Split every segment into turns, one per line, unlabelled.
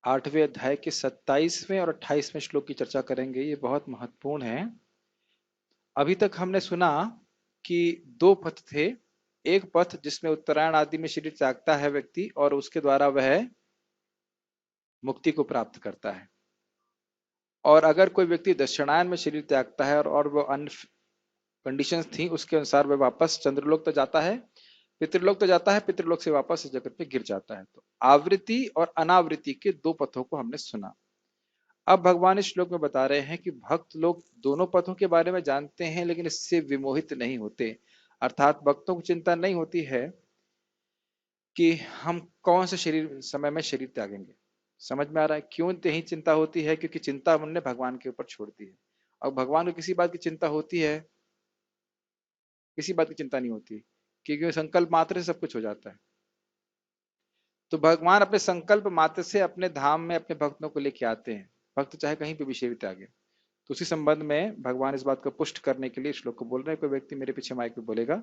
8वें अध्याय के 27वें और 28वें श्लोक की चर्चा करेंगे। ये बहुत महत्वपूर्ण है। अभी तक हमने सुना कि दो पथ थे। एक पथ जिसमें उत्तरायण आदि में शरीर त्यागता है व्यक्ति और उसके द्वारा वह मुक्ति को प्राप्त करता है, और अगर कोई व्यक्ति दक्षिणायन में शरीर त्यागता है और वो अन्य कंडीशंस थी उसके अनुसार वह वापस चंद्रलोक तो जाता है, पितृलोक तो जाता है, पितृलोक से वापस इस जगत में गिर जाता है। तो आवृत्ति और अनावृत्ति के दो पथों को हमने सुना। अब भगवान इस श्लोक में बता रहे हैं कि भक्त लोग दोनों पथों के बारे में जानते हैं लेकिन इससे विमोहित नहीं होते। अर्थात भक्तों को चिंता नहीं होती है कि हम कौन से शरीर समय में शरीर त्यागेंगे। समझ में आ रहा है क्यों नहीं चिंता होती है? क्योंकि चिंता हमने भगवान के ऊपर छोड़ दी है। और भगवान को किसी बात की चिंता होती है? किसी बात की चिंता नहीं होती, क्योंकि संकल्प मात्र से सब कुछ हो जाता है। तो भगवान अपने संकल्प मात्र से अपने धाम में अपने भक्तों को लेके आते हैं। भक्त चाहे कहीं पे भी शरीर त्यागे। तो उसी संबंध में भगवान इस बात को पुष्ट करने के लिए श्लोक को बोल रहे हैं। कोई व्यक्ति मेरे पीछे माइक पे बोलेगा।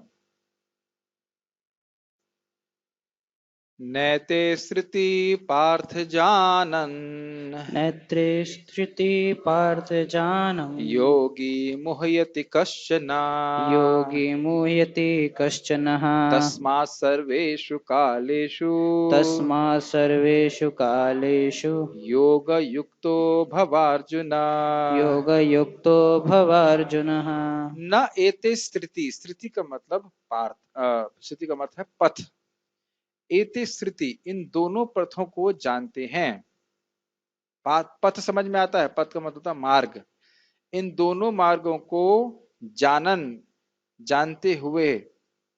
नैते श्रुति पार्थ जानन
नेत्रे स्थिति पार्थ जानम्
योगी मुह्यति कश्चन
योगी मुह्यति कश्चनः
तस्मात् सर्वेषु कालेषु
तस्मात् सर्वेषु कालेषु
योग युक्तो भवार्जुन।
योगयुक्तो भवार्जुनः।
न एते स्थिति, स्थिति का मतलब पार्थ, स्थिति का मतलब है पथ। एते स्थिति, इन दोनों पथों को जानते हैं। पथ समझ में आता है? पथ का मतलब होता है मार्ग। इन दोनों मार्गों को जानन, जानते हुए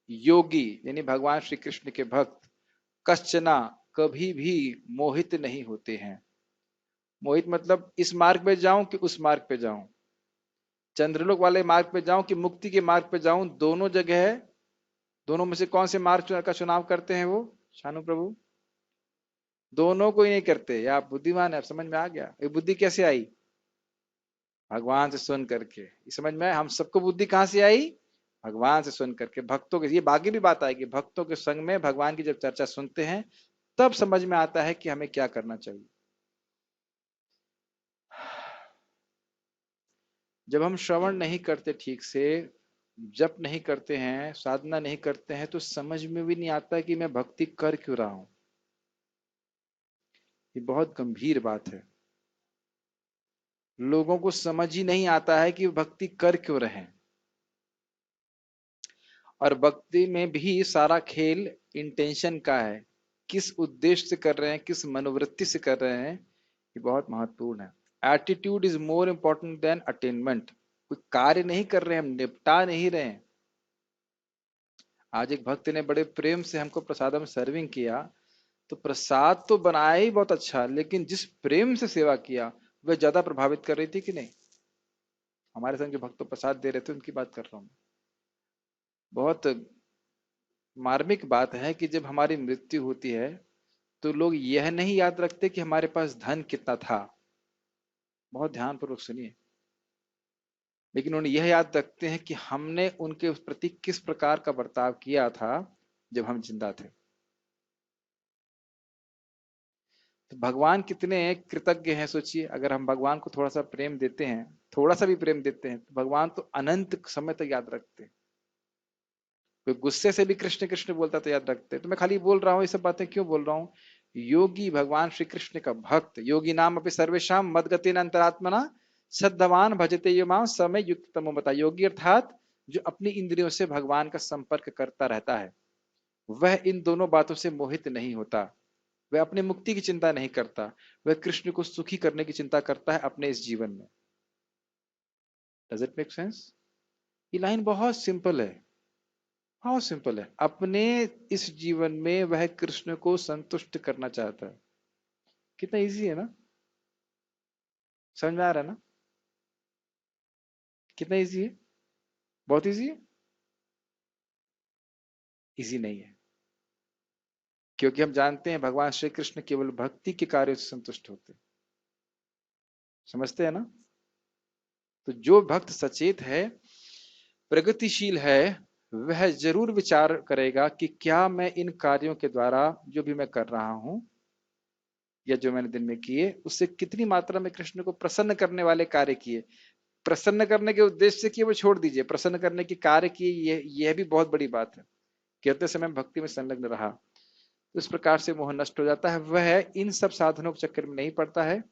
योगी यानी भगवान श्री कृष्ण के भक्त कश्चना, कभी भी मोहित नहीं होते हैं। मोहित मतलब इस मार्ग पे जाऊं कि उस मार्ग पे जाऊं, चंद्रलोक वाले मार्ग पे जाऊं कि मुक्ति के मार्ग पे जाऊं, दोनों जगह है। दोनों में से कौन से मार्ग का चुनाव करते हैं वो शानु प्रभु? दोनों को ही नहीं करते। या आप बुद्धिमान है, आप समझ में आ गया। ये बुद्धि कैसे आई? भगवान से सुन करके। ये समझ में आया? हम सबको बुद्धि कहां से आई? भगवान से सुन करके। भक्तों के, ये बाकी भी बात आएगी, भक्तों के संग में भगवान की जब चर्चा सुनते हैं तब समझ में आता है कि हमें क्या करना चाहिए। जब हम श्रवण नहीं करते ठीक से, जप नहीं करते हैं, साधना नहीं करते हैं, तो समझ में भी नहीं आता कि मैं भक्ति कर क्यों रहा हूं। ये बहुत गंभीर बात है। लोगों को समझ ही नहीं आता है कि भक्ति कर क्यों रहे हैं। और भक्ति में भी सारा खेल इंटेंशन का है। किस उद्देश्य से कर रहे हैं, किस मनोवृत्ति से कर रहे हैं, ये बहुत महत्वपूर्ण है। Attitude is more important than attainment. कोई कार्य नहीं कर रहे हैं, हम निपटा नहीं रहे हैं। आज एक भक्त ने बड़े प्रेम से हमको प्रसादम सर्विंग किया, तो प्रसाद तो बनाया ही बहुत अच्छा, लेकिन जिस प्रेम से सेवा किया वह ज्यादा प्रभावित कर रही थी कि नहीं? हमारे संग जो भक्त प्रसाद दे रहे थे उनकी बात कर रहा हूं। बहुत मार्मिक बात है कि जब हमारी मृत्यु होती है तो लोग यह नहीं याद रखते कि हमारे पास धन कितना था। बहुत ध्यानपूर्वक सुनिए। लेकिन उन्हें यह याद रखते हैं कि हमने उनके प्रति किस प्रकार का बर्ताव किया था जब हम जिंदा थे। तो भगवान कितने कृतज्ञ हैं सोचिए। अगर हम भगवान को थोड़ा सा प्रेम देते हैं, थोड़ा सा भी प्रेम देते हैं, तो भगवान तो अनंत समय तक याद रखते हैं। कोई गुस्से से भी कृष्ण कृष्ण बोलता तो याद रखते हैं। तो मैं खाली बोल रहा हूँ, ये सब बातें क्यों बोल रहा हूँ? योगी भगवान श्री कृष्ण का भक्त, योगी नाम अपनी सर्वेशाम मदगतेन अंतरात्मना श्रद्धावान भजते यो मां समय युक्त तमो बता। योगी अर्थात जो अपनी इंद्रियों से भगवान का संपर्क करता रहता है, वह इन दोनों बातों से मोहित नहीं होता। वह अपनी मुक्ति की चिंता नहीं करता, वह कृष्ण को सुखी करने की चिंता करता है अपने इस जीवन में। Does it make sense? ये लाइन बहुत सिंपल है, बहुत सिंपल है। अपने इस जीवन में वह कृष्ण को संतुष्ट करना चाहता है। कितना इजी है ना? समझ में आ रहा है ना? कितना इजी है? बहुत इजी है? इजी नहीं है, क्योंकि हम जानते हैं भगवान श्री कृष्ण केवल भक्ति के कार्यों से संतुष्ट होते हैं। समझते हैं ना? तो जो भक्त सचेत है, प्रगतिशील है, वह जरूर विचार करेगा कि क्या मैं इन कार्यों के द्वारा जो भी मैं कर रहा हूं, या जो मैंने दिन में किए उससे कितनी मात्रा में कृष्ण को प्रसन्न करने वाले कार्य किए। प्रसन्न करने के उद्देश्य से किए वो छोड़ दीजिए, प्रसन्न करने के कार्य किए, यह भी बहुत बड़ी बात है। करते समय भक्ति में संलग्न रहा तो इस प्रकार से मोह नष्ट हो जाता है। वह इन सब साधनों के चक्कर में नहीं पड़ता है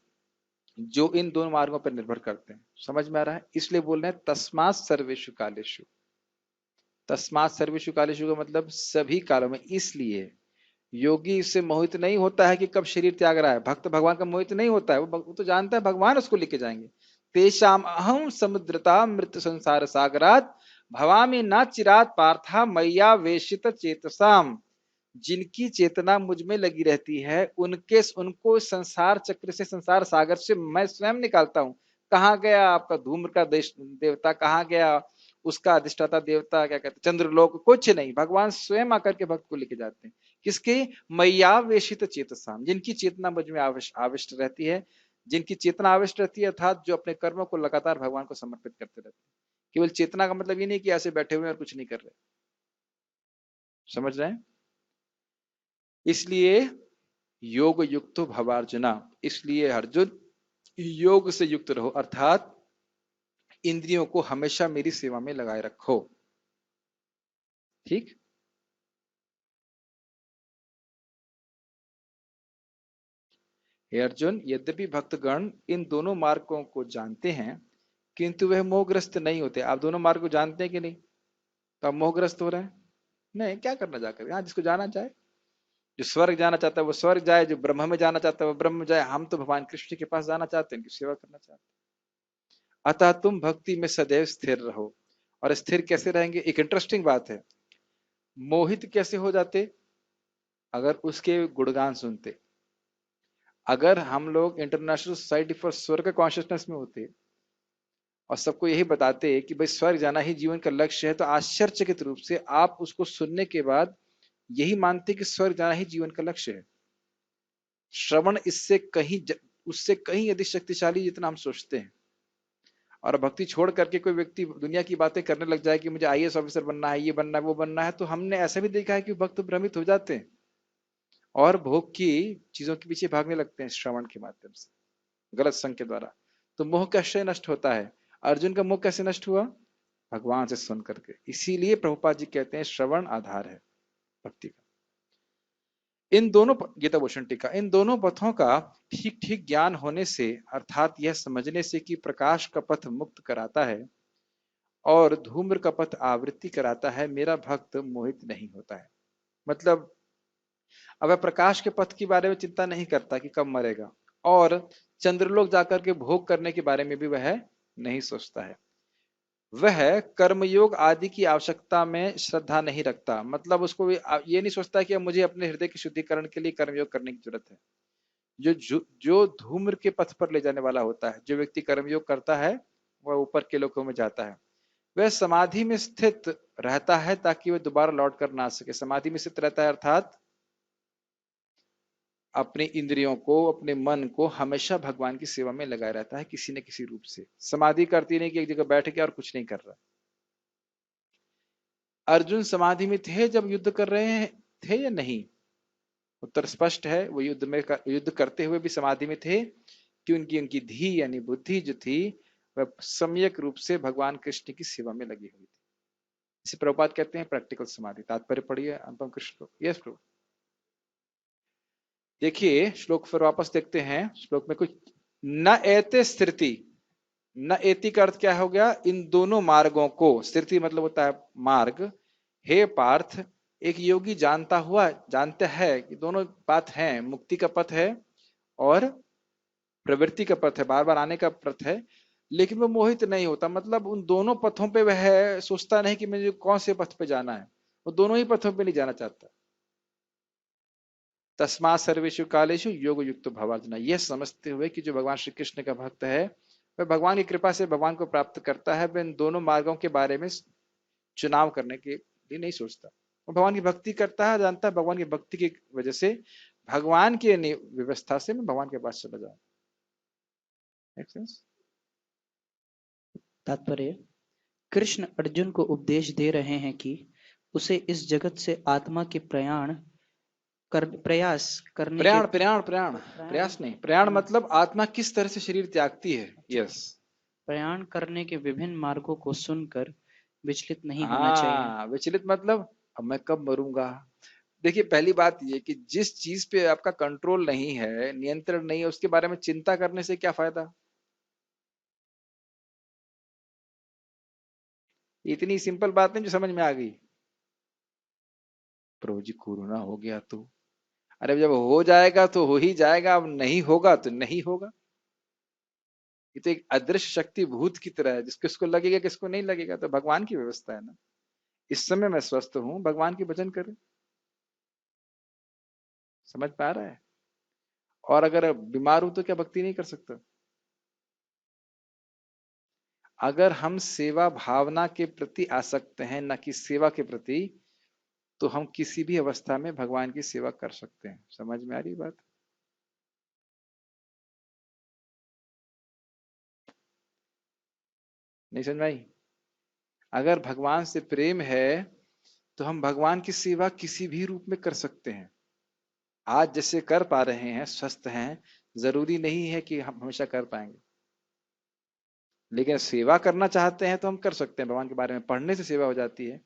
जो इन दोनों मार्गों पर निर्भर करते हैं। समझ में आ रहा है? इसलिए बोल रहे हैं तस्मात् सर्वेषु कालेषु। तस्मात् सर्वेषु कालेषु का मतलब सभी कालों में। इसलिए योगी इससे मोहित नहीं होता है कि कब शरीर त्याग रहा है। भक्त भगवान का मोहित नहीं होता है, वो तो जानता है भगवान उसको लेके जाएंगे। तेषाम अहम समुद्रता मृत संसार सागरात भवामि न चिरात पार्था मैया वेशित चेतसाम। जिनकी चेतना मुझ में लगी रहती है उनको संसार चक्र से, संसार सागर से मैं स्वयं निकालता हूँ। कहाँ गया आपका धूम्र का देश देवता, कहाँ गया उसका अधिष्ठाता देवता, क्या कहते चंद्रलोक, कुछ नहीं। भगवान स्वयं आकर के भक्त को लेके जाते हैं। किसके? मैयावेशित चेतसाम, जिनकी चेतना मुझ में आविष्ट रहती है। जिनकी चेतना आविष्ट रहती है अर्थात जो अपने कर्मों को लगातार भगवान को समर्पित करते रहते हैं। केवल चेतना का मतलब ये नहीं कि ऐसे बैठे हुए और कुछ नहीं कर रहे। समझ रहे हैं? इसलिए योग युक्त भवार्जुना, इसलिए अर्जुन योग से युक्त रहो, अर्थात इंद्रियों को हमेशा मेरी सेवा में लगाए रखो। ठीक। हे अर्जुन, यद्यपि भक्तगण इन दोनों मार्गों को जानते हैं किंतु वह मोहग्रस्त नहीं होते। आप दोनों मार्ग को जानते हैं कि नहीं? तो आप मोहग्रस्त हो रहे हैं। नहीं, क्या करना जाकर? यहाँ जिसको जाना चाहे, जो स्वर्ग जाना चाहता है वो स्वर्ग जाए, जो ब्रह्म में जाना चाहता है वो ब्रह्म में जाए। हम तो भगवान कृष्ण के पास जाना चाहते हैं, उनकी सेवा करना चाहते हैं। अतः तुम भक्ति में सदैव स्थिर रहो। और स्थिर कैसे रहेंगे? एक इंटरेस्टिंग बात है। मोहित कैसे हो जाते? अगर उसके गुणगान सुनते। अगर हम लोग इंटरनेशनल सोसाइटी फॉर स्वर्ग कॉन्शियसनेस में होते और सबको यही बताते कि भाई स्वर्ग जाना ही जीवन का लक्ष्य है, तो आश्चर्यचकित रूप से आप उसको सुनने के बाद यही मानते कि स्वर्ग जाना ही जीवन का लक्ष्य है। श्रवण उससे कहीं अधिक शक्तिशाली जितना हम सोचते हैं। और भक्ति छोड़ करके कोई व्यक्ति दुनिया की बातें करने लग जाए कि मुझे आईएएस ऑफिसर बनना है, ये बनना है, वो बनना है, तो हमने ऐसा भी देखा है कि भक्त भ्रमित हो जाते हैं और भोग की चीजों के पीछे भागने लगते हैं श्रवण के माध्यम से, गलत संग के द्वारा। तो मोह कैसे नष्ट होता है? अर्जुन का मोह कैसे नष्ट हुआ? भगवान से सुन करके। इसीलिए प्रभुपाद जी कहते हैं श्रवण आधार है भक्ति का। इन दोनों, गीता भूषण टीका, इन दोनों पथों का ठीक ठीक ज्ञान होने से, अर्थात यह समझने से कि प्रकाश का पथ मुक्त कराता है और धूम्र का पथ आवृत्ति कराता है, मेरा भक्त मोहित नहीं होता है। मतलब अब वह प्रकाश के पथ के बारे में चिंता नहीं करता कि कब मरेगा, और चंद्रलोक जाकर के भोग करने के बारे में भी वह नहीं सोचता है। वह कर्मयोग आदि की आवश्यकता में श्रद्धा नहीं रखता। मतलब उसको ये नहीं सोचता कि अब मुझे अपने हृदय की शुद्धिकरण के लिए कर्मयोग करने की जरूरत है। जो धूम्र के पथ पर ले जाने वाला होता है, जो व्यक्ति कर्मयोग करता है वह ऊपर के लोकों में जाता है। वह समाधि में स्थित रहता है ताकि वह दोबारा लौट कर ना आ सके। समाधि में स्थित रहता है अर्थात अपने इंद्रियों को, अपने मन को हमेशा भगवान की सेवा में लगाए रहता है किसी न किसी रूप से। समाधि करती नहीं कि एक जगह बैठ गया और कुछ नहीं कर रहा। अर्जुन समाधि में थे जब युद्ध कर रहे थे या नहीं? उत्तर स्पष्ट है, वो युद्ध करते हुए भी समाधि में थे कि उनकी धी यानी बुद्धि जो थी वह सम्यक रूप से भगवान कृष्ण की सेवा में लगी हुई थी। इसे प्रभुपाद कहते हैं प्रैक्टिकल समाधि। तात्पर्य पढ़िए अनुपम कृष्ण को। यस प्रभु। देखिए श्लोक फिर वापस देखते हैं। श्लोक में कुछ न एते स्थिति, न एति का अर्थ क्या हो गया? इन दोनों मार्गों को। स्थिति मतलब होता है मार्ग। हे पार्थ, एक योगी जानता है कि दोनों पथ हैं, मुक्ति का पथ है और प्रवृत्ति का पथ है, बार बार आने का पथ है, लेकिन वो मोहित नहीं होता। मतलब उन दोनों पथों पे वह सोचता नहीं कि मुझे कौन से पथ पे जाना है, वो दोनों ही पथों पे नहीं जाना चाहता। तस्मात् सर्वेषु कालेषु योग युक्त भवार्जुन, यह समझते हुए कि जो भगवान श्री कृष्ण का भक्त है वह भगवान की कृपा से भगवान को प्राप्त करता है, वह इन दोनों मार्गों के बारे में चुनाव करने के लिए नहीं सोचता। वो भगवान की भक्ति करता है, जानता है भगवान की भक्ति की वजह से, भगवान की व्यवस्था से मैं भगवान के पास चला जाऊं।
तात्पर्य, कृष्ण अर्जुन को उपदेश दे रहे हैं कि उसे इस जगत से आत्मा के प्रयाण प्रयास करने के
प्रयाण प्रयाण प्रयाण
प्रयाण
प्रयास नहीं, प्रयाण
हाँ,
मतलब आत्मा किस तरह से शरीर त्यागती है।
अच्छा,
यस।
प्रयाण करने के विभिन्न मार्गों को सुनकर विचलित नहीं होना चाहिए।
हाँ, विचलित मतलब अब मैं कब मरूंगा। देखिए, पहली बात ये कि जिस चीज पे आपका कंट्रोल नहीं है, नियंत्रण नहीं है, उसके बारे में चिंता करने से क्या फायदा। इतनी सिंपल बात नहीं जो समझ में आ गई। प्रभु जी, कोरोना हो गया तो, अरे जब हो जाएगा तो हो ही जाएगा, अब नहीं होगा तो नहीं होगा। ये तो एक अदृश्य शक्ति भूत की तरह है, जिसको इसको लगेगा किसको नहीं लगेगा, तो भगवान की व्यवस्था है ना। इस समय मैं स्वस्थ हूं, भगवान की भजन करें। समझ पा रहा है। और अगर बीमार हूं तो क्या भक्ति नहीं कर सकता। अगर हम सेवा भावना के प्रति आसक्त हैं, न कि सेवा के प्रति, तो हम किसी भी अवस्था में भगवान की सेवा कर सकते हैं। समझ में आ रही बात। नहीं समझ में आई। अगर भगवान से प्रेम है तो हम भगवान की सेवा किसी भी रूप में कर सकते हैं। आज जैसे कर पा रहे हैं, स्वस्थ हैं, जरूरी नहीं है कि हम हमेशा कर पाएंगे। लेकिन सेवा करना चाहते हैं तो हम कर सकते हैं। भगवान के बारे में पढ़ने से सेवा हो जाती है,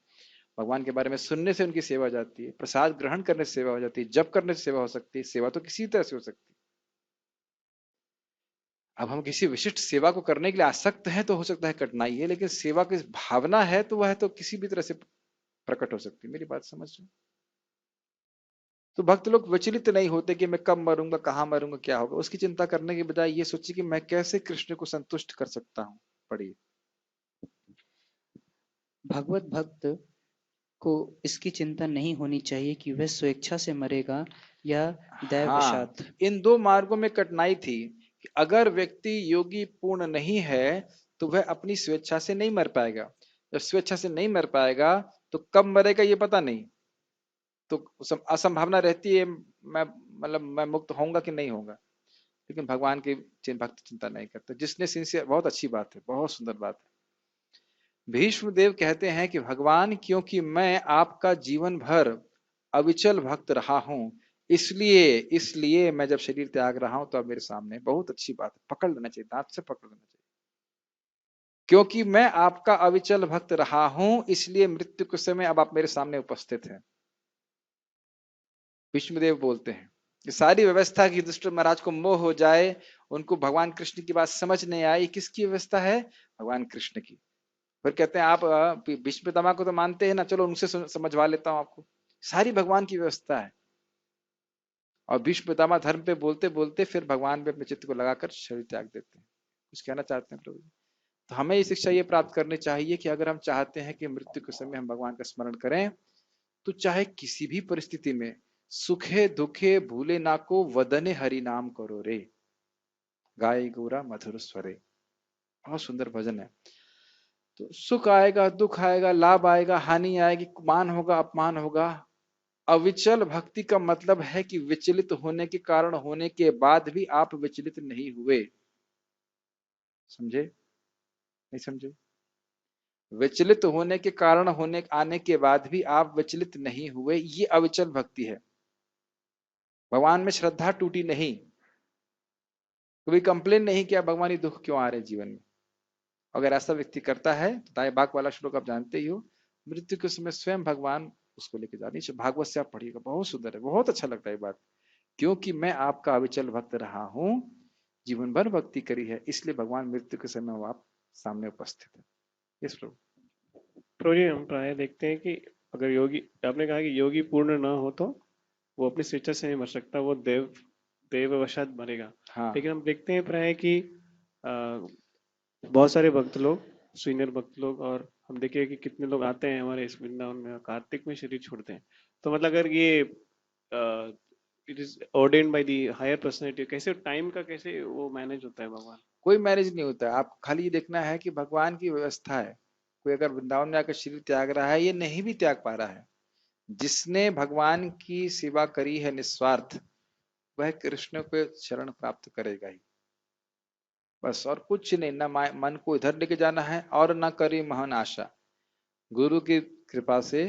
भगवान के बारे में सुनने से उनकी सेवा हो जाती है, प्रसाद ग्रहण करने से सेवा हो जाती है, जप करने से सेवा हो सकती है। सेवा तो किसी तरह से हो सकती है। अब हम किसी विशिष्ट सेवा को करने के लिए आसक्त हैं तो हो सकता है कठिनाई है, लेकिन सेवा की भावना है तो वह तो किसी भी तरह से प्रकट हो सकती है। मेरी बात समझ रहे हैं? तो भक्त लोग विचलित नहीं होते कि मैं कब मरूंगा, कहाँ मरूंगा, क्या होगा। उसकी चिंता करने के बजाय ये सोचिए कि मैं कैसे कृष्ण को संतुष्ट कर सकता हूँ। पढ़िए।
भगवत भक्त को इसकी चिंता नहीं होनी चाहिए कि वह स्वेच्छा से मरेगा या
हाँ,
दैववशात।
इन दो मार्गों में कठिनाई थी कि अगर व्यक्ति योगी पूर्ण नहीं है तो वह अपनी स्वेच्छा से नहीं मर पाएगा। जब स्वेच्छा से नहीं मर पाएगा तो कब मरेगा ये पता नहीं। तो असंभावना रहती है, मैं मतलब मैं मुक्त होऊंगा कि नहीं होगा। लेकिन भगवान की भक्त चिंता नहीं करते। जिसने सिंसियर, बहुत अच्छी बात है, बहुत सुंदर बात है। भीष्म देव कहते हैं कि भगवान, क्योंकि मैं आपका जीवन भर अविचल भक्त रहा हूं, इसलिए इसलिए मैं जब शरीर त्याग रहा हूं तो आप मेरे सामने। बहुत अच्छी बात है, पकड़ लेना चाहिए, दांत से पकड़ लेना चाहिए। क्योंकि मैं आपका अविचल भक्त रहा हूं, इसलिए मृत्यु के समय अब आप मेरे सामने उपस्थित हैं। भीष्मदेव बोलते हैं कि सारी व्यवस्था की दुष्ट महाराज को मोह हो जाए, उनको भगवान कृष्ण की बात समझ नहीं आई। किसकी व्यवस्था है? भगवान कृष्ण की। फिर कहते हैं आप भीष्म पितामह को तो मानते हैं ना, चलो उनसे समझवा लेता हूं आपको। सारी भगवान की व्यवस्था है। और भीष्म पितामह धर्म पे बोलते बोलते फिर भगवान पे अपने चित्त को लगाकर शरीर त्याग देते हैं। कुछ कहना चाहते हैं प्रभु जी? तो हमें ये शिक्षा ये प्राप्त करनी चाहिए कि अगर हम चाहते हैं कि मृत्यु के समय हम भगवान का स्मरण करें, तो चाहे किसी भी परिस्थिति में, सुखे दुखे भूले ना को, वदने हरि नाम करो रे, गाय गौरा मधुर स्वरे। बहुत सुंदर भजन है। तो सुख आएगा, दुख आएगा, लाभ आएगा, हानि आएगी, मान होगा, अपमान होगा, अविचल भक्ति का मतलब है कि विचलित होने के कारण होने के बाद भी आप विचलित नहीं हुए। समझे? नहीं समझे? विचलित होने के कारण होने आने के बाद भी आप विचलित नहीं हुए, ये अविचल भक्ति है। भगवान में श्रद्धा टूटी नहीं, कभी कंप्लेन नहीं किया भगवान ये दुख क्यों आ रहे जीवन में। अगर ऐसा व्यक्ति करता है तो दाएं बाग वाला श्लोक आप जानते ही हो, मृत्यु के समय स्वयं भगवान उसको लेके जा रही। भागवत से आप पढ़िएगा, बहुत सुंदर है, बहुत अच्छा लगता है ये बात। क्योंकि मैं आपका अविचल भक्त रहा हूं, जीवन भर भक्ति करी है, इसलिए भगवान मृत्यु के समय वो आप सामने उपस्थित है। यस प्रभु।
प्रभु जी, हम प्राय देखते हैं कि अगर योगी, आपने कहा कि योगी पूर्ण ना हो तो वो अपनी स्वेच्छा से नहीं मर सकता, वो देववशात मरेगा।
हाँ।
लेकिन हम देखते हैं प्राय कि अ, बहुत सारे भक्त लोग, सीनियर भक्त लोग, और हम देखिए कि कितने लोग आते हैं हमारे इस वृंदावन में और कार्तिक में शरीर छोड़ते हैं। तो मतलब अगर ये it is ordained by the higher personality, कैसे टाइम का कैसे वो मैनेज होता है भगवान?
कोई मैनेज नहीं होता है, आप खाली ये देखना है कि भगवान की व्यवस्था है। कोई अगर वृंदावन में आकर शरीर त्याग रहा है, ये नहीं भी त्याग पा रहा है, जिसने भगवान की सेवा करी है निस्वार्थ, वह कृष्ण को शरण प्राप्त करेगा ही। बस और कुछ नहीं, ना मन को इधर लेके जाना है और ना करी महान आशा। गुरु की कृपा से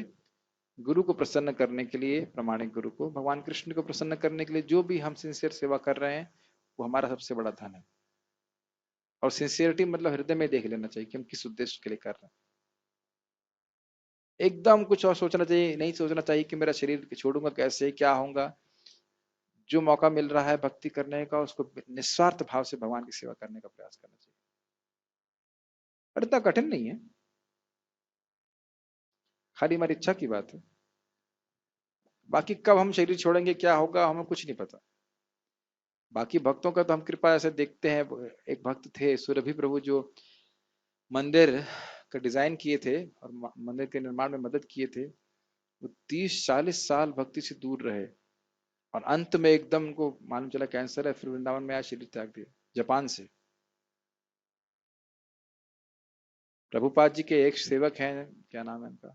गुरु को प्रसन्न करने के लिए, प्रामाणिक गुरु को, भगवान कृष्ण को प्रसन्न करने के लिए जो भी हम सिंसियर सेवा कर रहे हैं वो हमारा सबसे बड़ा धन है। और सिंसियरिटी मतलब हृदय में देख लेना चाहिए कि हम किस उद्देश्य के लिए कर रहे हैं। एकदम कुछ और सोचना चाहिए नहीं, सोचना चाहिए कि मेरा शरीर छोड़ूंगा कैसे, क्या होगा। जो मौका मिल रहा है भक्ति करने का उसको निस्वार्थ भाव से भगवान की सेवा करने का प्रयास करना चाहिए। और इतना कठिन नहीं है, खाली हमारी इच्छा की बात है। बाकी कब हम शरीर छोड़ेंगे, क्या होगा, हमें कुछ नहीं पता। बाकी भक्तों का तो हम कृपा ऐसे देखते हैं। एक भक्त थे सुरभि प्रभु, जो मंदिर का डिजाइन किए थे और मंदिर के निर्माण में मदद किए थे। वो 30-40 साल भक्ति से दूर रहे और अंत में एकदम उनको मालूम चला कैंसर है, फिर वृंदावन में आया, शरीर त्याग दिया जापान से। प्रभुपाद जी के एक सेवक हैं, क्या नाम है उनका,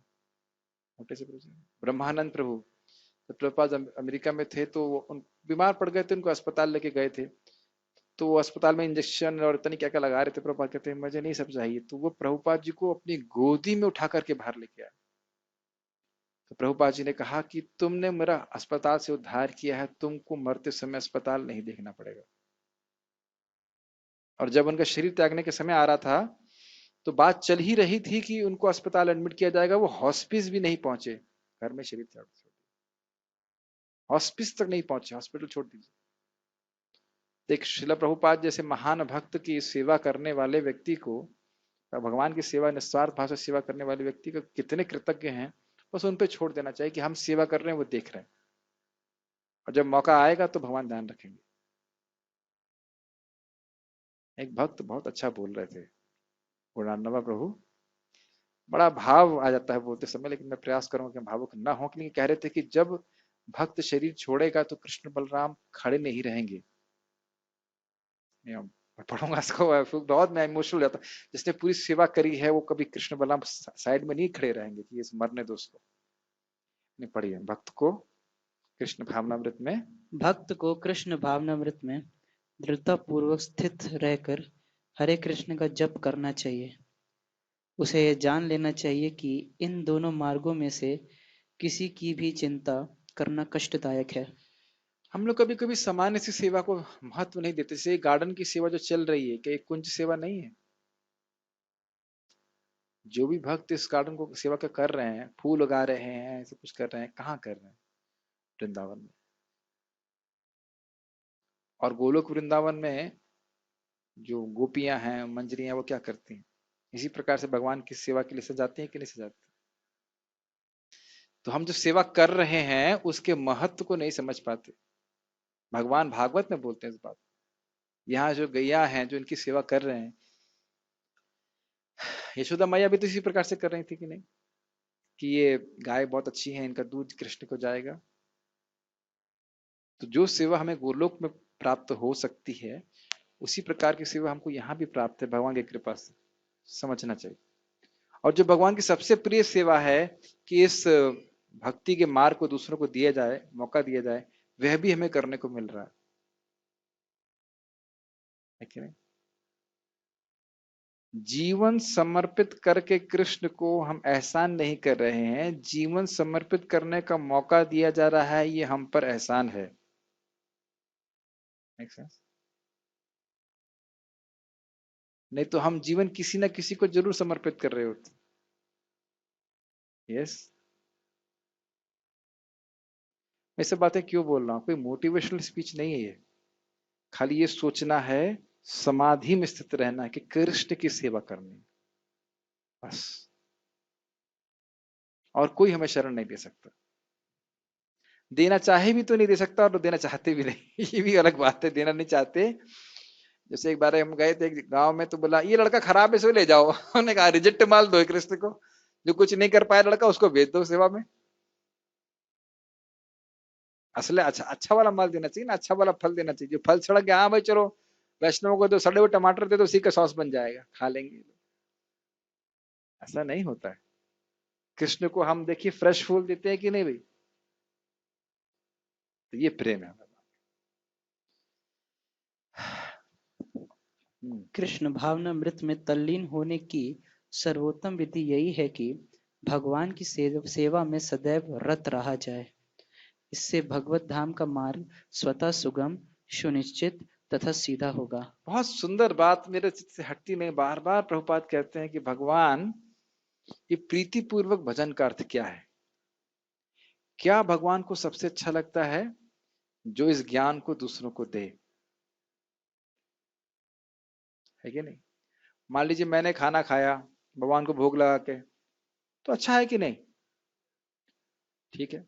मोटे से प्रभु, ब्रह्मानंद प्रभु। तो प्रभुपाद अमेरिका में थे तो वो उन बीमार पड़ गए थे, उनको अस्पताल लेके गए थे। तो वो अस्पताल में इंजेक्शन और इतनी क्या क्या लगा रहे थे। प्रभुपाद कहते हैं मुझे नहीं सब चाहिए। तो वो प्रभुपाद जी को अपनी गोदी में उठा करके बाहर लेके आए। तो प्रभुपाद जी ने कहा कि तुमने मेरा अस्पताल से उद्धार किया है, तुमको मरते समय अस्पताल नहीं देखना पड़ेगा। और जब उनका शरीर त्यागने के समय आ रहा था तो बात चल ही रही थी कि उनको अस्पताल एडमिट किया जाएगा। वो हॉस्पिस भी नहीं पहुंचे, घर में शरीर त्याग, हॉस्पिस तक नहीं पहुंचे, हॉस्पिटल छोड़ दीजिए। एक शिला प्रभुपाद जैसे महान भक्त की सेवा करने वाले व्यक्ति को, भगवान की सेवा निस्वार्थ भाव से सेवा करने वाले व्यक्ति को कितने कृतज्ञ हैं, बस उन पे छोड़ देना चाहिए कि हम सेवा कर रहे हैं, वो देख रहे हैं। और जब मौका आएगा तो भगवान ध्यान रखेंगे। एक भक्त बहुत अच्छा बोल रहे थे, गुणान्नवा प्रभु, बड़ा भाव आ जाता है बोलते समय, लेकिन मैं प्रयास करूंगा कि भावुक ना हो। लेकिन कह रहे थे कि जब भक्त शरीर छोड़ेगा तो कृष्ण बलराम खड़े नहीं रहेंगे। मैं पढ़ूंगा इसको, बहुत मैं इमोशनल हो जाता। जिसने पूरी सेवा करी है वो कभी कृष्ण बलराम साइड में नहीं खड़े रहेंगे कि इस मरने दो उसको। नहीं, पढ़िए भक्त को कृष्ण भावनामृत में,
भक्त को कृष्ण भावनामृत में दृढ़ता पूर्वक स्थित रहकर हरे कृष्ण का जप करना चाहिए। उसे यह जान लेना चाहिए कि इन दोनों मार्गों में से किसी की भी चिंता करना कष्टदायक है।
हम लोग कभी कभी सामान्य सी सेवा को महत्व नहीं देते। जैसे गार्डन की सेवा जो चल रही है, क्या एक कुंज सेवा नहीं है? जो भी भक्त इस गार्डन को सेवा का कर रहे हैं, फूल उगा रहे हैं, ऐसे कुछ कर रहे हैं, कहाँ कर रहे हैं? वृंदावन में। और गोलोक वृंदावन में जो गोपियां हैं, मंजरियां, वो क्या करती हैं? इसी प्रकार से भगवान की सेवा के लिए सजाती हैं कि नहीं सजाती? तो हम जो सेवा कर रहे हैं उसके महत्व को नहीं समझ पाते। भगवान भागवत में बोलते हैं इस बात। यहाँ जो गैया हैं जो इनकी सेवा कर रहे हैं, यशोदा मैया भी तो इसी प्रकार से कर रही थी कि नहीं, कि ये गाय बहुत अच्छी है, इनका दूध कृष्ण को जाएगा। तो जो सेवा हमें गोलोक में प्राप्त हो सकती है उसी प्रकार की सेवा हमको यहाँ भी प्राप्त है भगवान की कृपा से, समझना चाहिए। और जो भगवान की सबसे प्रिय सेवा है कि इस भक्ति के मार्ग को दूसरों को दिया जाए, मौका दिया जाए, वह भी हमें करने को मिल रहा है कि नहीं? जीवन समर्पित करके कृष्ण को हम एहसान नहीं कर रहे हैं, जीवन समर्पित करने का मौका दिया जा रहा है, ये हम पर एहसान है। Make sense? नहीं तो हम जीवन किसी ना किसी को जरूर समर्पित कर रहे होते। यस, मैं सब बातें क्यों बोल रहा हूँ, कोई मोटिवेशनल स्पीच नहीं है ये। खाली ये सोचना है, समाधि में स्थित रहना है कि कृष्ण की सेवा करनी, बस। और कोई हमें शरण नहीं दे सकता, देना चाहे भी तो नहीं दे सकता, और देना चाहते भी नहीं ये भी अलग बात है, देना नहीं चाहते। जैसे एक बार हम गए थे गांव में, तो बोला ये लड़का खराब है, इसको ले जाओ उन्होंने कहा रिजेक्ट माल दो कृष्ण को, जो कुछ नहीं कर पाया लड़का उसको भेज दो सेवा में। असले अच्छा अच्छा वाला माल देना चाहिए ना, अच्छा वाला फल देना चाहिए। जो फल सड़क गया, हाँ भाई चलो वैष्णव को तो सड़े हुए टमाटर दे दो, उसी का सॉस बन जाएगा, खा लेंगे। ऐसा नहीं होता है। कृष्ण को हम देखिए फ्रेश फूल देते हैं कि नहीं भाई? तो ये प्रेम है।
कृष्ण भावनामृत में तल्लीन होने की सर्वोत्तम विधि यही है कि भगवान की सेवा में सदैव रत रहा जाए। इससे भगवत धाम का मार्ग स्वतः सुगम, सुनिश्चित तथा सीधा होगा।
बहुत सुंदर बात मेरे चित्त से हटती नहीं, बार बार प्रभुपाद कहते हैं कि भगवान, ये प्रीतिपूर्वक भजन का अर्थ क्या है? क्या भगवान को सबसे अच्छा लगता है? जो इस ज्ञान को दूसरों को दे, है कि नहीं? मान लीजिए मैंने खाना खाया भगवान को भोग लगा के, तो अच्छा है कि नहीं? ठीक है।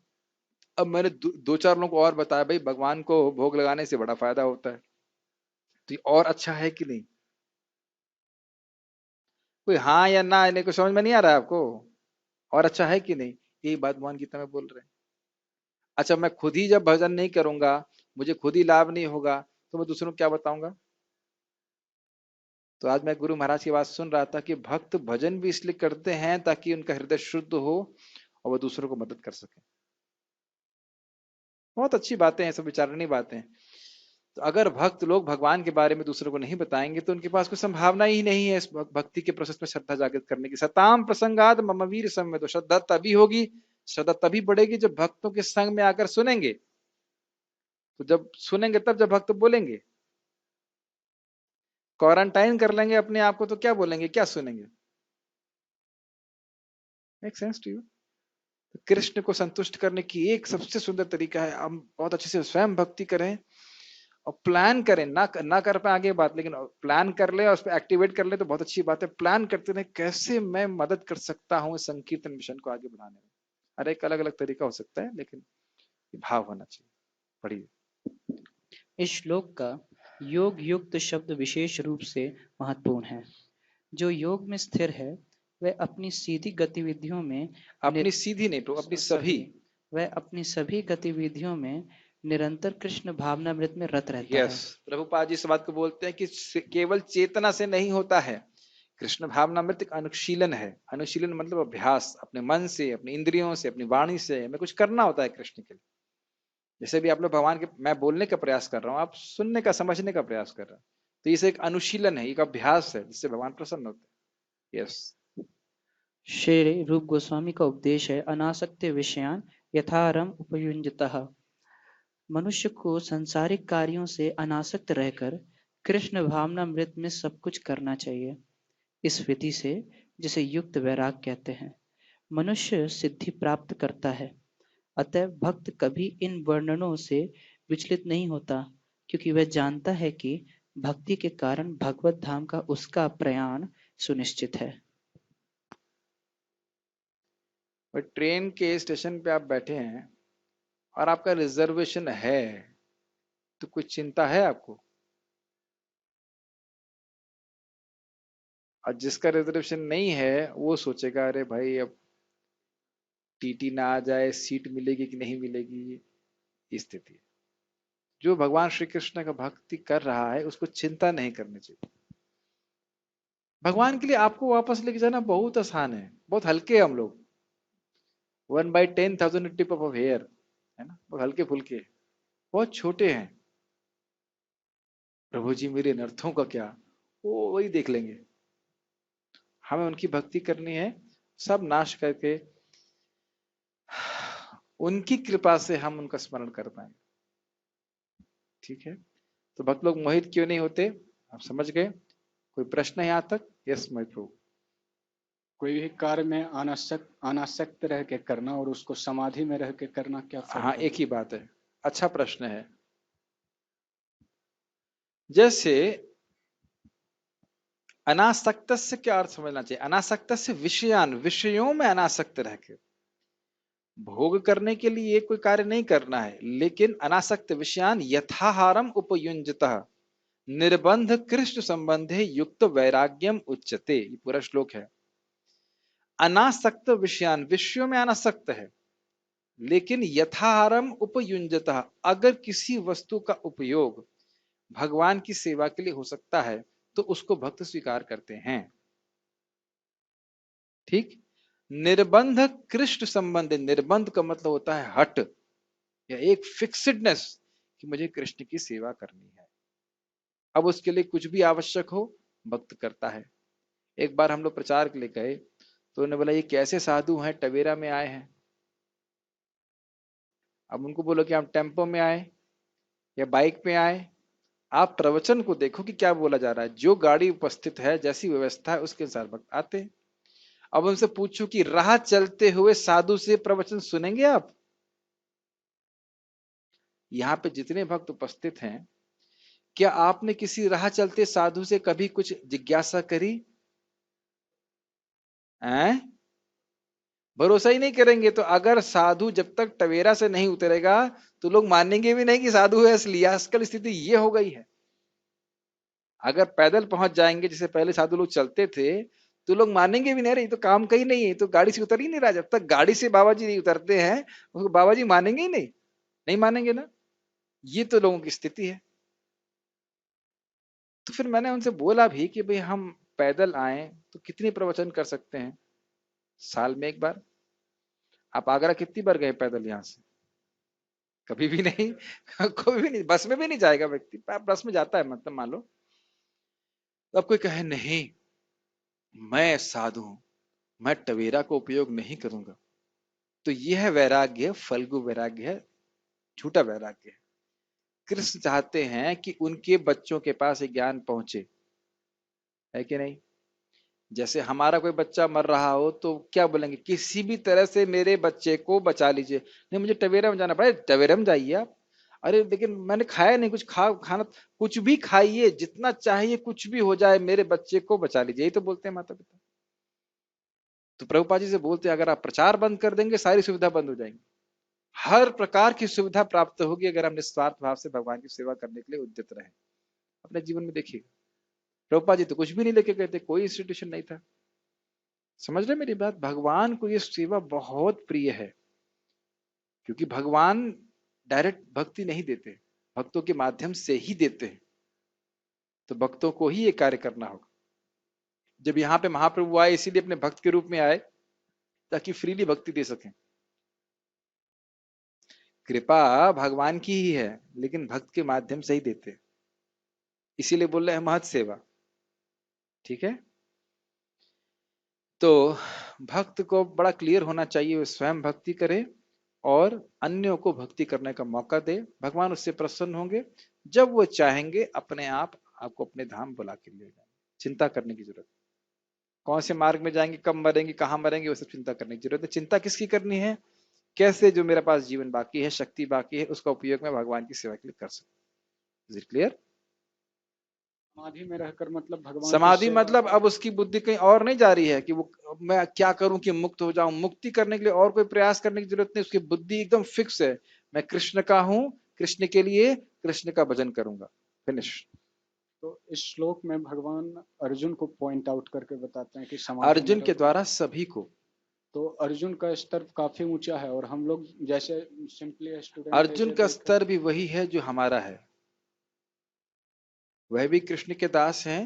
अब मैंने दो चार लोगों को और बताया भाई भगवान को भोग लगाने से बड़ा फायदा होता है, तो ये और अच्छा है कि नहीं? कोई हाँ या ना, इन्हें को समझ में नहीं आ रहा है आपको? और अच्छा है कि नहीं? यही बात भगवान गीता में बोल रहे हैं। अच्छा, मैं खुद ही जब भजन नहीं करूंगा, मुझे खुद ही लाभ नहीं होगा, तो मैं दूसरों को क्या बताऊंगा? तो आज मैं गुरु महाराज की बात सुन रहा था कि भक्त भजन भी इसलिए करते हैं ताकि उनका हृदय शुद्ध हो और वो दूसरों को मदद कर सके। बहुत अच्छी बातें हैं, सब विचारणीय बातें हैं। तो अगर भक्त लोग भगवान के बारे में दूसरों को नहीं बताएंगे तो उनके पास कोई संभावना ही नहीं है इस भक्ति के प्रोसेस में श्रद्धा जागृत करने की। सताम प्रसंगाद मम वीर संवेदो, श्रद्धा तभी होगी, श्रद्धा तभी बढ़ेगी जब भक्तों के संग में आकर सुनेंगे। तो जब सुनेंगे तब जब भक्त बोलेंगे। क्वारंटाइन कर लेंगे अपने आप को तो क्या बोलेंगे, क्या सुनेंगे? Make sense to you? Krishna को संतुष्ट करने की एक सबसे सुंदर तरीका है हम बहुत अच्छे से स्वयं भक्ति करें और प्लान करें। ना कर पाए आगे बात, लेकिन प्लान कर ले और उस पर एक्टिवेट कर ले तो बहुत अच्छी बात है। प्लान करते रहे कैसे मैं मदद कर सकता हूँ संकीर्तन मिशन को आगे बढ़ाने में। हर एक अलग अलग तरीका हो सकता है, लेकिन भाव होना चाहिए। पढ़िए।
इस श्लोक का योग युक्त शब्द विशेष रूप से महत्वपूर्ण है। जो योग में स्थिर है वह अपनी सीधी गतिविधियों में
अपनी सीधी नहीं तो अपनी सभी
वह अपनी सभी गतिविधियों में निरंतर कृष्ण भावनामृत में रत रहता
यस,
है।
प्रभुपाद जी इस बात को बोलते हैं कि केवल चेतना से नहीं होता है। कृष्ण भावनामृत एक अनुशीलन है। अनुशीलन मतलब अभ्यास, अपने मन से, अपनी इंद्रियों से, अपनी वाणी से हमें कुछ करना होता है कृष्ण के लिए। जैसे भी आप लोग भगवान के, मैं बोलने का प्रयास कर रहा हूँ, आप सुनने का, समझने का प्रयास कर रहे हैं, तो इसे एक अनुशीलन है, एक अभ्यास है जिससे भगवान प्रसन्न होते हैं। यस।
श्री रूप गोस्वामी का उपदेश है, अनासक्त विषयान यथारम उपयुंजतः। मनुष्य को सांसारिक कार्यों से अनासक्त रहकर कृष्ण भावनामृत में सब कुछ करना चाहिए। इस विधि से, जिसे युक्त वैराग कहते हैं, मनुष्य सिद्धि प्राप्त करता है। अतः भक्त कभी इन वर्णनों से विचलित नहीं होता, क्योंकि वह जानता है कि भक्ति के कारण भगवत धाम का उसका प्रयाण सुनिश्चित है।
और ट्रेन के स्टेशन पे आप बैठे हैं और आपका रिजर्वेशन है, तो कुछ चिंता है आपको? और जिसका रिजर्वेशन नहीं है वो सोचेगा अरे भाई अब टीटी ना आ जाए, सीट मिलेगी कि नहीं मिलेगी। ये स्थिति है। जो भगवान श्री कृष्ण का भक्ति कर रहा है उसको चिंता नहीं करनी चाहिए। भगवान के लिए आपको वापस लेके जाना बहुत आसान है, बहुत हल्के हम लोग। 1/10,000 टिप ऑफ हेयर, है ना, बहुत हल्के फुल्के, बहुत छोटे हैं। प्रभु जी मेरे अनर्थों का क्या, वो वही देख लेंगे। हमें उनकी भक्ति करनी है, सब नाश करके उनकी कृपा से हम उनका स्मरण कर पाएंगे। ठीक है, तो भक्त लोग मोहित क्यों नहीं होते, आप समझ गए? कोई प्रश्न है यहाँ तक? यस माय प्रभु।
कोई भी कार्य में अनासक्त रह के करना और उसको समाधि में रह के करना, क्या फर्क
हाँ,
है?
एक ही बात है। अच्छा प्रश्न है। जैसे अनासक्त से क्या अर्थ समझना चाहिए? अनासक्त से विषयान, विषयों में अनासक्त रह के, भोग करने के लिए कोई कार्य नहीं करना है, लेकिन अनासक्त विषयान यथाहारम उपयुंजतः निर्बंध कृष्ण संबंधे युक्त वैराग्यम उच्यते। ये पूरा श्लोक है। अनासक्त विषयान, विषयों में अनासक्त है, लेकिन यथाहारम उपयुंजतः, अगर किसी वस्तु का उपयोग भगवान की सेवा के लिए हो सकता है तो उसको भक्त स्वीकार करते हैं। ठीक। निर्बंध कृष्ण संबंध, निर्बंध का मतलब होता है हट या एक फिक्सडनेस कि मुझे कृष्ण की सेवा करनी है। अब उसके लिए कुछ भी आवश्यक हो भक्त करता है। एक बार हम लोग प्रचार के लिए गए तो उन्होंने बोला ये कैसे साधु हैं, टवेरा में आए हैं। अब उनको बोलो कि हम टेम्पो में आए या बाइक में आए, आप प्रवचन को देखो कि क्या बोला जा रहा है। जो गाड़ी उपस्थित है, जैसी व्यवस्था है, उसके अनुसार भक्त आते हैं। अब उनसे पूछो कि राह चलते हुए साधु से प्रवचन सुनेंगे आप? यहाँ पे जितने भक्त उपस्थित हैं, क्या आपने किसी राह चलते साधु से कभी कुछ जिज्ञासा करी? हैं? भरोसा ही नहीं करेंगे तो अगर साधु जब तक टवेरा से नहीं उतरेगा तो लोग मानेंगे भी नहीं कि साधु है असली। आजकल स्थिति ये हो गई है। अगर पैदल पहुंच जाएंगे जैसे पहले साधु लोग चलते थे तो लोग मानेंगे भी नहीं, रही तो काम का ही नहीं है, तो गाड़ी से उतर ही नहीं रहा। जब तक गाड़ी से बाबा जी नहीं उतरते हैं उसको बाबा जी मानेंगे ही नहीं, नहीं मानेंगे ना। ये तो लोगों की स्थिति है। तो फिर मैंने उनसे बोला भी कि भाई हम पैदल आए तो कितनी प्रवचन कर सकते हैं, साल में एक बार। आप आगरा कितनी बार गए पैदल यहाँ से? कभी भी नहीं। कोई भी नहीं, बस में भी नहीं जाएगा व्यक्ति। बस में जाता है मतलब मान लो, तो अब कोई कहे नहीं मैं साधु हूं, मैं टवेरा को उपयोग नहीं करूंगा, तो यह वैराग्य फल्गु वैराग्य है, झूठा वैराग्य है। कृष्ण चाहते हैं कि उनके बच्चों के पास ये ज्ञान पहुंचे, है कि नहीं? जैसे हमारा कोई बच्चा मर रहा हो तो क्या बोलेंगे, किसी भी तरह से मेरे बच्चे को बचा लीजिए। नहीं मुझे टवेरा में जाना पड़े, टवेरा में जाइए आप। अरे लेकिन मैंने खाया नहीं कुछ, खाना कुछ भी खाइए, जितना चाहिए कुछ भी हो जाए, मेरे बच्चे को बचा लीजिए। यही तो बोलते हैं माता पिता। तो प्रभुपाद जी से बोलते हैं अगर आप प्रचार बंद कर देंगे सारी सुविधा बंद हो जाएंगी। हर प्रकार की सुविधा प्राप्त होगी अगर हम निस्वार्थ भाव से भगवान की सेवा करने के लिए उद्यत रहे। अपने जीवन में देखिए, प्रभुपाद जी तो कुछ भी नहीं लेके गए थे, कोई इंस्टीट्यूशन नहीं था। समझ रहे मेरी बात? भगवान को ये सेवा बहुत प्रिय है, क्योंकि भगवान डायरेक्ट भक्ति नहीं देते, भक्तों के माध्यम से ही देते हैं। तो भक्तों को ही ये कार्य करना होगा। जब यहाँ पे महाप्रभु आए इसीलिए अपने भक्त के रूप में आए ताकि फ्रीली भक्ति दे सकें। कृपा भगवान की ही है लेकिन भक्त के माध्यम से ही देते हैं, इसीलिए बोल रहे हैं महत सेवा। ठीक है, तो भक्त को बड़ा क्लियर होना चाहिए, वो स्वयं भक्ति करे और अन्यों को भक्ति करने का मौका दे। भगवान उससे प्रसन्न होंगे, जब वो चाहेंगे अपने आप आपको अपने धाम बुला के ले जाएंगे। चिंता करने की जरूरत, कौन से मार्ग में जाएंगे, कब मरेंगे, कहाँ मरेंगे, वो सब चिंता करने की जरूरत है। चिंता किसकी करनी है? कैसे जो मेरे पास जीवन बाकी है, शक्ति बाकी है, उसका उपयोग मैं भगवान की सेवा के लिए कर सकूं। Is it clear?
समाधि में रहकर मतलब भगवान की
समाधि
सेवा
मतलब अब उसकी बुद्धि कहीं और नहीं जा रही है कि वो मैं क्या करूं कि मुक्त हो जाऊं। मुक्ति करने के लिए और कोई प्रयास करने की जरूरत नहीं, उसकी बुद्धि एकदम फिक्स है, मैं कृष्ण का हूं, कृष्ण के लिए कृष्ण का भजन करूंगा। फिनिश।
तो इस श्लोक में भगवान अर्जुन को पॉइंट आउट करके बताते हैं कि समाधि में
अर्जुन के
रहो।
द्वारा सभी को।
तो अर्जुन का स्तर काफी ऊंचा है और हम लोग जैसे सिंपली स्टूडेंट
अर्जुन का स्तर भी वही है जो हमारा है, वह भी कृष्ण के दास हैं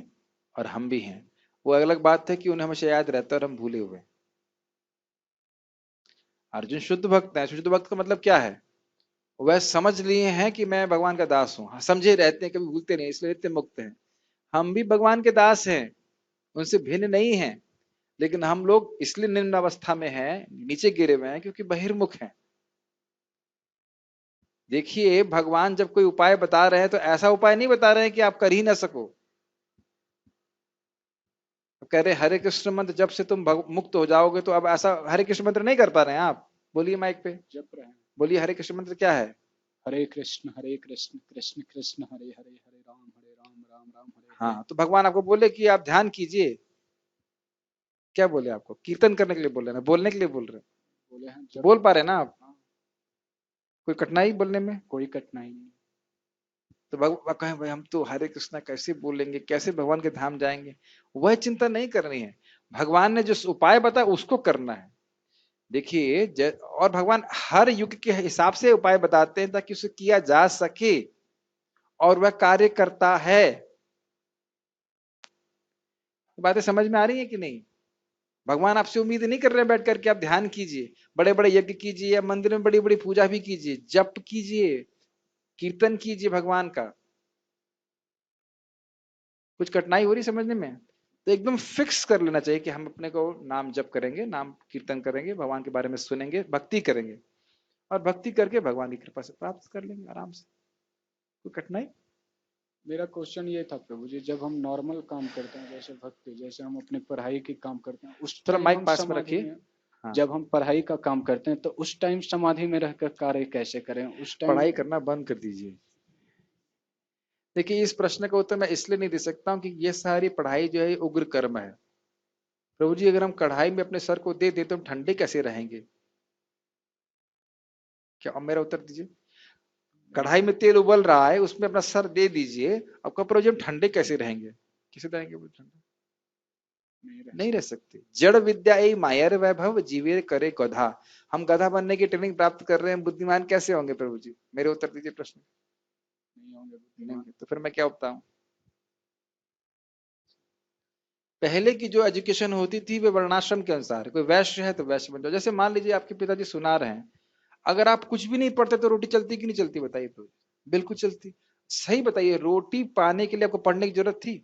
और हम भी हैं। वो अलग बात है कि उन्हें हमेशा याद रहता है और हम भूले हुए। अर्जुन शुद्ध भक्त है। शुद्ध भक्त का मतलब क्या है? वह समझ लिए हैं कि मैं भगवान का दास हूं, समझे रहते हैं, कभी भूलते नहीं, इसलिए नित्य मुक्त हैं। हम भी भगवान के दास हैं, उनसे भिन्न नहीं हैं, लेकिन हम लोग इसलिए निम्न अवस्था में हैं, नीचे गिरे हुए हैं, क्योंकि बहिर्मुख हैं। देखिए भगवान जब कोई उपाय बता रहे हैं तो ऐसा उपाय नहीं बता रहे हैं कि आप कर ही ना सको। कह रहे हरे कृष्ण मंत्र जब से तुम मुक्त हो जाओगे, तो अब ऐसा हरे कृष्ण मंत्र नहीं कर पा रहे हैं आप? बोलिए माइक पे,
जप रहे हैं।
बोलिए हरे कृष्ण मंत्र क्या है?
हरे कृष्ण कृष्ण कृष्ण हरे हरे, हरे राम राम राम हरे हरे।
हाँ, तो भगवान आपको बोले कि आप ध्यान कीजिए। क्या बोले आपको? कीर्तन करने के लिए बोल रहे हैं, बोलने के लिए बोल रहे हैं?
बोले हैं
बोल पा रहे हैं ना आप? कोई कठिनाई बोलने में?
कोई कठिनाई नहीं।
तो भगवान कहें भाई हम तो हरे कृष्णा कैसे बोलेंगे, कैसे भगवान के धाम जाएंगे? वह चिंता नहीं करनी है, भगवान ने जो उपाय बताया उसको करना है। देखिए और भगवान हर युग के हिसाब से उपाय बताते हैं ताकि उसे किया जा सके, और वह कार्य करता है। बातें समझ में आ रही है कि नहीं? भगवान आपसे उम्मीद नहीं कर रहे हैं बैठ करके आप ध्यान कीजिए, बड़े बड़े यज्ञ कीजिए, या मंदिर में बड़ी बड़ी पूजा भी कीजिए, जप कीजिए, कीर्तन कीजिए भगवान का। कुछ कठिनाई हो रही समझने में? तो एकदम फिक्स कर लेना चाहिए कि हम अपने को नाम जप करेंगे, नाम कीर्तन करेंगे, भगवान के बारे में सुनेंगे, भक्ति करेंगे, और भक्ति करके भगवान की कृपा से प्राप्त कर लेंगे आराम से। कोई कठिनाई?
मेरा क्वेश्चन ये था प्रभु जी, जब हम नॉर्मल काम करते हैं जैसे भक्ति, जैसे हम अपने पढ़ाई की काम करते हैं, उस
थोड़ा
टाइम
माइक
हम
पास में
समाधि
रखिए।
में,
हाँ,
जब हम पढ़ाई का काम करते हैं तो उस टाइम समाधि में रहकर कार्य कैसे करें उस टाइम?
पढ़ाई करना बंद कर दीजिए। देखिए, इस प्रश्न का उत्तर मैं इसलिए नहीं दे सकता हूँ कि ये सारी पढ़ाई जो है उग्र कर्म है। प्रभु जी, अगर हम कढ़ाई में अपने सर को दे दे तो हम ठंडे कैसे रहेंगे? क्या? अब मेरा उत्तर दीजिए। कढ़ाई में तेल उबल रहा है, उसमें अपना सर दे दीजिए, अब प्रभु जी हम ठंडे कैसे रहेंगे? कैसे रहेंगे वो ठंडे? नहीं रह सकते। जड़ विद्या ए मायर वैभव, जीवे करे गधा। हम गधा बनने की ट्रेनिंग प्राप्त कर रहे हैं, बुद्धिमान कैसे होंगे प्रभु जी? मेरे उत्तर दीजिए प्रश्न।
नहीं होंगे
नहीं
बुद्धिमान।
होंगे। तो फिर मैं क्या बताऊं? पहले की जो एजुकेशन होती थी वे वर्णाश्रम के अनुसार, कोई वैश्य है तो वैश्य बन जाओ। जैसे मान लीजिए आपके पिताजी सुनार हैं, अगर आप कुछ भी नहीं पढ़ते तो रोटी चलती कि नहीं चलती बताइए? तो बिल्कुल चलती। सही बताइए, रोटी पाने के लिए आपको पढ़ने की जरूरत थी?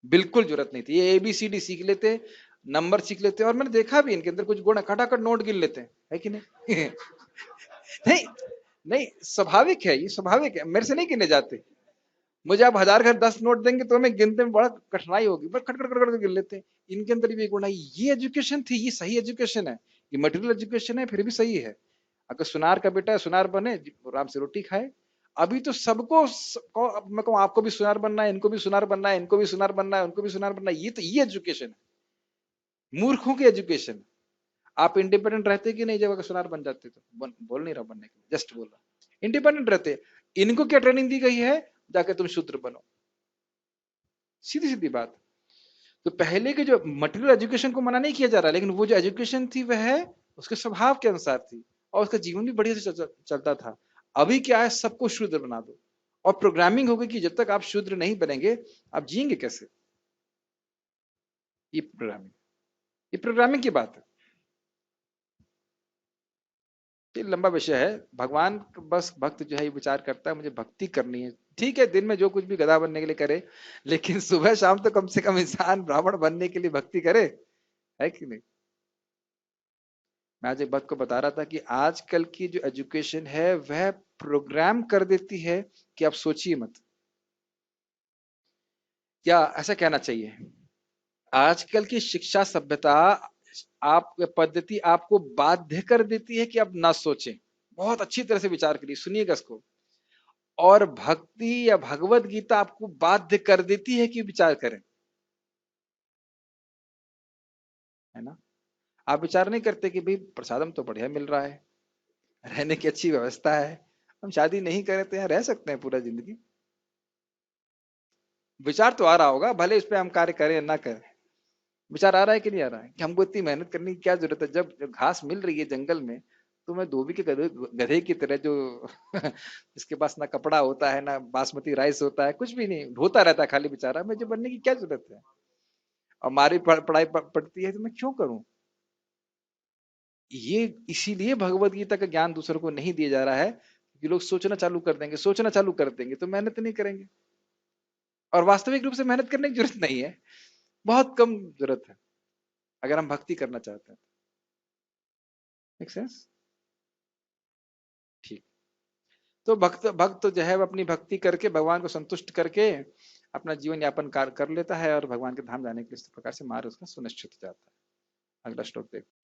बिल्कुल जरूरत नहीं थी। ये एबीसीडी सीख लेते, नंबर सीख लेते, और मैंने देखा भी इनके अंदर कुछ गुण, खटाखट नोट गिन लेते हैं, है कि नहीं? नहीं नहीं, स्वाभाविक है, ये स्वाभाविक है, मेरे से नहीं गिने जाते। मुझे आप 1000 घर 10 नोट देंगे तो हमें गिनते में बड़ा कठिनाई होगी, बस खट खट खट खट गिन लेते हैं। इनके अंदर भी गुण है। ये एजुकेशन थी, ये सही एजुकेशन है, ये मटेरियल एजुकेशन है, फिर भी सही है। अगर सुनार का बेटा है, सुनार बने, आराम से रोटी खाए। अभी तो सबको मैं कहूँ आपको भी सुनार बनना है, इनको भी सुनार बनना है, इनको भी सुनार बनना है, उनको भी सुनार बनना है। ये तो ये एजुकेशन है, मूर्खों की एजुकेशन। आप इंडिपेंडेंट रहते कि नहीं? जब अगर सुनार बन जाते तो बोल नहीं रहा बनने के लिए, जस्ट बोल रहा, इंडिपेंडेंट रहते। इनको क्या ट्रेनिंग दी गई है? जाके तुम शूद्र बनो, सीधी सीधी बात। तो पहले के जो मटेरियल एजुकेशन को मना नहीं किया जा रहा, लेकिन वो जो एजुकेशन थी वह उसके स्वभाव के अनुसार थी, और उसका जीवन भी बढ़िया से चलता था। अभी क्या है, सबको शूद्र बना दो, और प्रोग्रामिंग हो गई कि जब तक आप शूद्र नहीं बनेंगे आप जिएंगे कैसे? ये प्रोग्रामिंग की बात है। ये लंबा विषय है। भगवान बस भक्त जो है ये विचार करता है मुझे भक्ति करनी है, ठीक है, दिन में जो कुछ भी गधा बनने के लिए करे, लेकिन सुबह शाम तो कम से कम इंसान ब्राह्मण बनने के लिए भक्ति करे, है कि नहीं? मैं आज एक बात को बता रहा था कि आजकल की जो एजुकेशन है वह प्रोग्राम कर देती है कि आप सोचिए मत, क्या ऐसा कहना चाहिए? आजकल की शिक्षा सभ्यता आप पद्धति आपको बाध्य कर देती है कि आप ना सोचें। बहुत अच्छी तरह से विचार करिए, सुनिएगा इसको। और भक्ति या भगवत गीता आपको बाध्य कर देती है कि विचार करें, है ना? आप विचार नहीं करते कि भाई प्रसादम तो बढ़िया मिल रहा है, रहने की अच्छी व्यवस्था है, हम शादी नहीं करें तो यहाँ रह सकते हैं पूरा जिंदगी। विचार तो आ रहा होगा, भले इस पे हम कार्य करें ना करें, विचार आ रहा है कि नहीं आ रहा है कि हमको इतनी मेहनत करने की क्या जरूरत है? जब घास मिल रही है जंगल में, तो मैं धोबी के गधे की तरह जो इसके पास ना कपड़ा होता है ना बासमती राइस होता है, कुछ भी नहीं, ढोता रहता है खाली बेचारा, मुझे बनने की क्या जरूरत है? और हमारी पढ़ाई पड़ती है तो मैं क्यों करूं? ये इसीलिए भगवत गीता का ज्ञान दूसरों को नहीं दिया जा रहा है कि लोग सोचना चालू कर देंगे, सोचना चालू कर देंगे तो मेहनत नहीं करेंगे, और वास्तविक रूप से मेहनत करने की जरूरत नहीं है, बहुत कम जरूरत है अगर हम भक्ति करना चाहते हैं। Make sense? ठीक। तो भक्त भक्त जो है वो अपनी भक्ति करके भगवान को संतुष्ट करके अपना जीवन यापन कर लेता है, और भगवान के धाम जाने के लिए इस प्रकार से मार्ग उसका सुनिश्चित हो जाता है। अगला श्लोक देखते हैं।